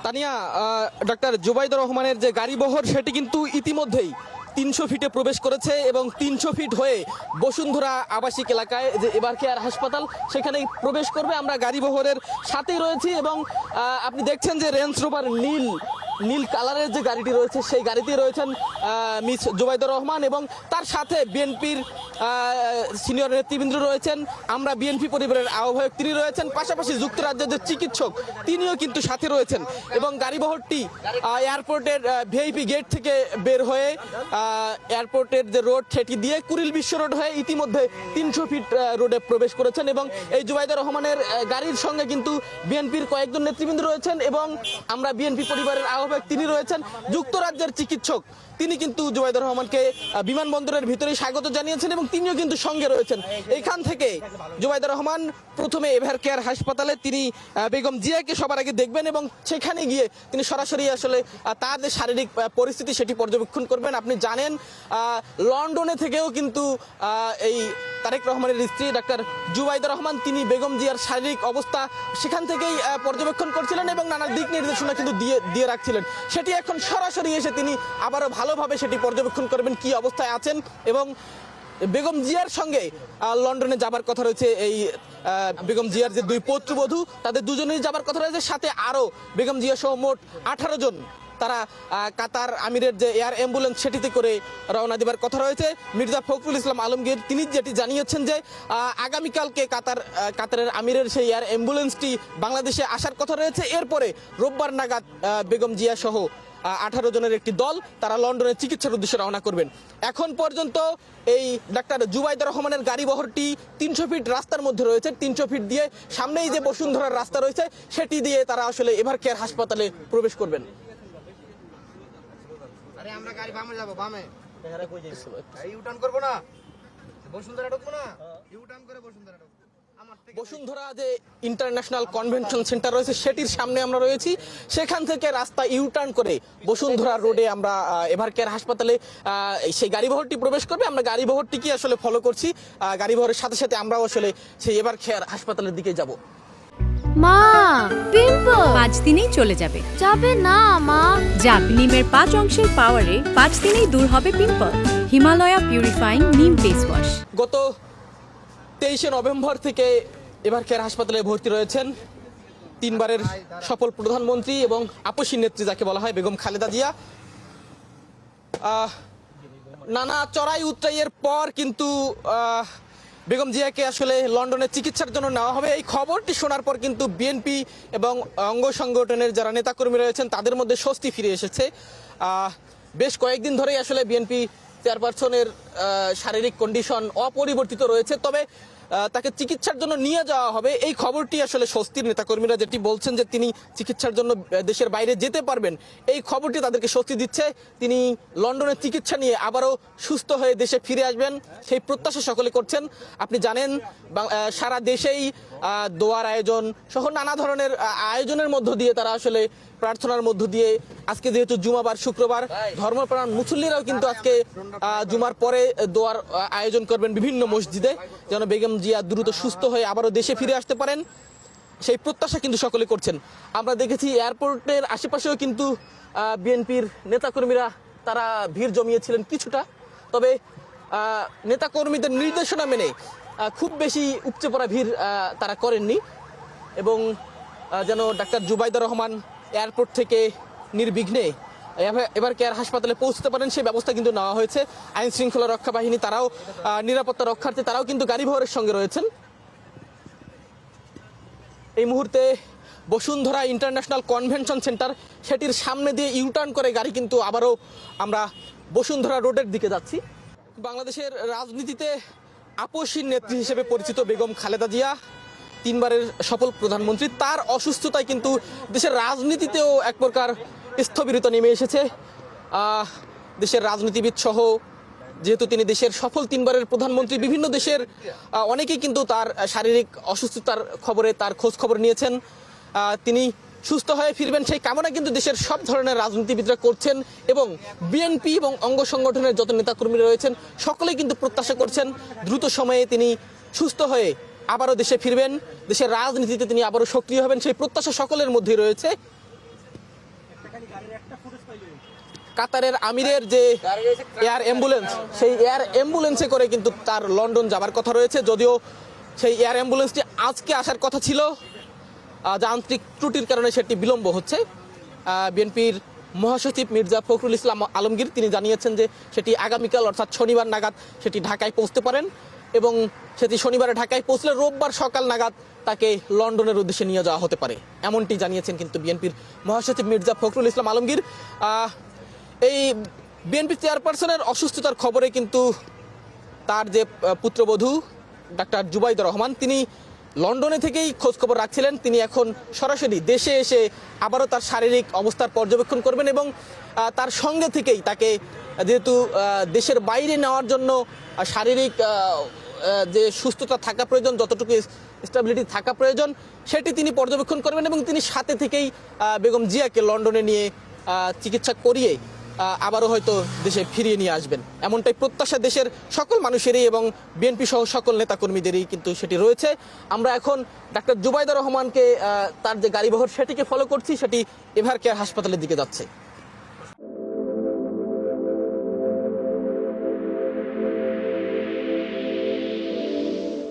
Tania, doctor Zubaidur রহমানের যে গাড়িবহর সেটি কিন্তু ইতিমধ্যেই 300 ফিটে প্রবেশ করেছে এবং 300 ফিট হয়ে বসুন্ধরা আবাসিক এলাকায় যে এবার কেয়ার হাসপাতাল সেখানেই প্রবেশ করবে। আমরা গাড়িবহরের সাথেই রয়েছি এবং আপনি দেখছেন যে রেঞ্জ রোভার নীল কালারের যে গাড়িটি রয়েছে সেই গাড়িতে রয়েছেন মিস জুবাইদুর রহমান এবং তার সাথে বিএনপির সিনিয়র নেতৃবৃন্দ রয়েছেন। আমরা বিএনপি পরিবারের আহ্বায়ক তিনি রয়েছেন, পাশাপাশি যুক্তরাজ্যের যে চিকিৎসক তিনিও কিন্তু সাথে রয়েছেন এবং গাড়িবহরটি এয়ারপোর্টের ভিআইপি গেট থেকে বের হয়ে এয়ারপোর্টের যে রোড সেটি দিয়ে কুড়িল বিশ্ব রোড হয়ে ইতিমধ্যে 300 ফিট রোডে প্রবেশ করেছেন এবং এই জুবাইদুর রহমানের গাড়ির সঙ্গে কিন্তু বিএনপির কয়েকজন নেতৃবৃন্দ রয়েছেন এবং আমরা বিএনপি পরিবারের আহ্বায়ক তিনি রয়েছেন। যুক্তরাজ্যের চিকিৎসক তিনি কিন্তু জুবাইদুর রহমানকে বিমানবন্দরের ভিতরেই স্বাগত জানিয়েছেন এবং তিনিও কিন্তু সঙ্গে রয়েছেন। এইখান থেকে জুবাইদুর রহমান প্রথমে এভার কেয়ার হাসপাতালে তিনি বেগম জিয়াকে সবার আগে দেখবেন এবং সেখানে গিয়ে তিনি সরাসরি আসলে তার যে শারীরিক পরিস্থিতি সেটি পর্যবেক্ষণ করবেন। আপনি জানেন লন্ডনে থেকেও কিন্তু এই তারেক রহমানের স্ত্রী ডাক্তার জুবাইদুর রহমান তিনি বেগম জিয়ার শারীরিক অবস্থা সেখান থেকেই পর্যবেক্ষণ করছিলেন এবং নানা দিক নির্দেশনা কিন্তু দিয়ে রাখছিলেন। সেটি এখন সরাসরি এসে তিনি আবারও ভালোভাবে সেটি পর্যবেক্ষণ করবেন কি অবস্থায় আছেন এবং বেগম জিয়ার সঙ্গে লন্ডনে যাবার কথা রয়েছে। এই বেগম জিয়ার যে দুই পুত্রবধূ তাদের দুজনেই যাবার কথা রয়েছে, সাথে আরও বেগম জিয়া সহ মোট 18 জন তারা কাতার আমিরের যে এয়ার অ্যাম্বুলেন্স সেটিতে করে রওনা দেবার কথা রয়েছে। মির্জা ফখরুল ইসলাম আলমগীর তিনি যেটি জানিয়েছেন যে আগামীকালকে কাতারের আমিরের সেই এয়ার অ্যাম্বুলেন্সটি বাংলাদেশে আসার কথা রয়েছে। এরপরে রোববার নাগাদ বেগম জিয়া সহ 18 জনের একটি দল তারা লন্ডনের চিকিৎসার উদ্দেশ্যে রওনা করবেন। এখন পর্যন্ত এই ডাক্তার জুবাইদুর রহমানের গাড়িবহরটি 300 ফিট রাস্তার মধ্যে রয়েছে। 300 ফিট দিয়ে সামনেই যে বসুন্ধরার রাস্তা রয়েছে সেটি দিয়ে তারা আসলে এভার কেয়ার হাসপাতালে প্রবেশ করবেন। আমরা গাড়ি বামে যাব, বামে ইউটার্ন করব না, বসুন্ধরা ঢুকবো না, ইউটার্ন করে বসুন্ধরা ঢুকবো। বসুন্ধরা যে ইন্টারন্যাশনাল কনভেনশন সেন্টার রয়েছে সেটির সামনে আমরা রয়েছি। সেখান থেকে রাস্তা ইউটার্ন করে বসুন্ধরা রোডে আমরা এভার কেয়ার হাসপাতালে সেই গাড়িবহরটি প্রবেশ করবে। আমরা গাড়িবহরটিকে আসলে ফলো করছি, গাড়িবহরের সাথে সাথে আমরাও আসলে সেই এভার কেয়ার হাসপাতালের দিকে যাব। মা, পিম্পল 5 দিনেই চলে যাবে। যাবে না মা। যাক, নিমের 5 অংশের পাওয়ারে 5 দিনেই দূর হবে পিম্পল। হিমালয়া পিউরিফাইং নিম ফেস ওয়াশ। গত 23শে নভেম্বর থেকে এভার কেয়ার হাসপাতালে ভর্তি রয়েছেন 3 বারের সফল প্রধানমন্ত্রী এবং আপসী নেত্রী যাকে বলা হয় বেগম খালেদা জিয়া। নানা চড়াই উতরাইয়ের পর কিন্তু বেগম জিয়াকে আসলে লন্ডনে চিকিৎসার জন্য নেওয়া হবে। এই খবরটি শোনার পর কিন্তু বিএনপি এবং অঙ্গ সংগঠনের যারা নেতাকর্মী রয়েছেন তাদের মধ্যে স্বস্তি ফিরে এসেছে। বেশ কয়েকদিন ধরেই আসলে বিএনপি চেয়ারপারসনের শারীরিক কন্ডিশন অপরিবর্তিত রয়েছে, তবে তাকে চিকিৎসার জন্য নিয়ে যাওয়া হবে এই খবরটি আসলে স্বস্তির। নেতাকর্মীরা যেটি বলছেন যে তিনি চিকিৎসার জন্য দেশের বাইরে যেতে পারবেন এই খবরটি তাদেরকে স্বস্তি দিচ্ছে। তিনি লন্ডনের চিকিৎসা নিয়ে আবারও সুস্থ হয়ে দেশে ফিরে আসবেন সেই প্রত্যাশা সকলে করছেন। আপনি জানেন সারা দেশেই দোয়ার আয়োজন সহ নানা ধরনের আয়োজনের মধ্য দিয়ে তারা আসলে প্রার্থনার মধ্য দিয়ে আজকে যেহেতু জুমাবার শুক্রবার ধর্মপ্রাণ মুসল্লিরাও কিন্তু আজকে জুমার পরে দোয়ার আয়োজন করবেন বিভিন্ন মসজিদে যেন বেগম জিয়া দ্রুত সুস্থ হয়ে আবারও দেশে ফিরে আসতে পারেন সেই প্রত্যাশা কিন্তু সকলে করছেন। আমরা দেখেছি এয়ারপোর্টের আশেপাশেও কিন্তু বিএনপির নেতাকর্মীরা তারা ভিড় জমিয়েছিলেন কিছুটা, তবে নেতাকর্মীদের নির্দেশনা মেনে খুব বেশি উপচে পড়া ভিড় তারা করেননি এবং যেন ডাক্তার জুবাইদুর রহমান এয়ারপোর্ট থেকে নির্বিঘ্নে এবার কেয়ার হাসপাতালে পৌঁছতে পারেন সেই ব্যবস্থা কিন্তু নেওয়া হয়েছে। আইন শৃঙ্খলা রক্ষা বাহিনী তারাও নিরাপত্তা রক্ষার্থে তারাও কিন্তু গাড়িবহরের সঙ্গে রয়েছেন। এই মুহূর্তে বসুন্ধরা ইন্টারন্যাশনাল কনভেনশন সেন্টার সেটির সামনে দিয়ে ইউটার্ন করে গাড়ি কিন্তু আবারও আমরা বসুন্ধরা রোডের দিকে যাচ্ছি। বাংলাদেশের রাজনীতিতে আপসী নেত্রী হিসেবে পরিচিত বেগম খালেদা জিয়া 3 বারের সফল প্রধানমন্ত্রী, তার অসুস্থতায় কিন্তু দেশের রাজনীতিতেও এক প্রকার স্থবিরতা নেমে এসেছে। দেশের রাজনীতিবিদ সহ যেহেতু তিনি দেশের সফল 3 বারের প্রধানমন্ত্রী, বিভিন্ন দেশের অনেকেই কিন্তু তার শারীরিক অসুস্থতার খবরে তার খোঁজ খবর নিয়েছেন। তিনি সুস্থ হয়ে ফিরবেন সেই কামনা কিন্তু দেশের সব ধরনের রাজনীতিবিদরা করছেন এবং বিএনপি এবং অঙ্গ সংগঠনের যত নেতাকর্মী রয়েছেন সকলেই কিন্তু প্রত্যাশা করছেন দ্রুত সময়ে তিনি সুস্থ হয়ে আবারও দেশে ফিরবেন, দেশের রাজনীতিতে তিনি আবারও সক্রিয় হবেন সেই প্রত্যাশা সকলের মধ্যেই রয়েছে। কাতারের আমিরের যে এয়ার অ্যাম্বুলেন্স, সেই এয়ার অ্যাম্বুলেন্সে করে কিন্তু তার লন্ডন যাবার কথা রয়েছে। যদিও সেই এয়ার অ্যাম্বুলেন্সটি আজকে আসার কথা ছিল, যান্ত্রিক ত্রুটির কারণে সেটি বিলম্ব হচ্ছে। বিএনপির মহাসচিব মির্জা ফখরুল ইসলাম আলমগীর তিনি জানিয়েছেন যে সেটি আগামীকাল অর্থাৎ শনিবার নাগাদ সেটি ঢাকায় পৌঁছতে পারেন এবং সেটি শনিবারে ঢাকায় পৌঁছলে রোববার সকাল নাগাদ তাকে লন্ডনের উদ্দেশ্যে নিয়ে যাওয়া হতে পারে, এমনটি জানিয়েছেন কিন্তু বিএনপির মহাসচিব মির্জা ফখরুল ইসলাম আলমগীর। এই বিএনপি চেয়ারপারসনের অসুস্থতার খবরে কিন্তু তার যে পুত্রবধূ ডাক্তার জুবাইদা রহমান তিনি লন্ডনে থেকেই খোঁজখবর রাখছিলেন। তিনি এখন সরাসরি দেশে এসে আবারও তার শারীরিক অবস্থার পর্যবেক্ষণ করবেন এবং তার সঙ্গে থেকেই তাকে যেহেতু দেশের বাইরে নেওয়ার জন্য শারীরিক যে সুস্থতা থাকা প্রয়োজন, যতটুকু স্টেবিলিটি থাকা প্রয়োজন সেটি তিনি পর্যবেক্ষণ করবেন এবং তিনি সাথে থেকেই বেগম জিয়াকে লন্ডনে নিয়ে চিকিৎসা করিয়ে আবারও হয়তো দেশে ফিরিয়ে নিয়ে আসবেন, এমনটাই প্রত্যাশা দেশের সকল মানুষেরই এবং বিএনপি সহ সকল নেতাকর্মীদেরই কিন্তু সেটি রয়েছে। আমরা এখন ডাক্তার জুবাইদা রহমানকে তার যে গাড়িবহর সেটিকে ফলো করছি, সেটি এভার কেয়ার হাসপাতালের দিকে যাচ্ছে।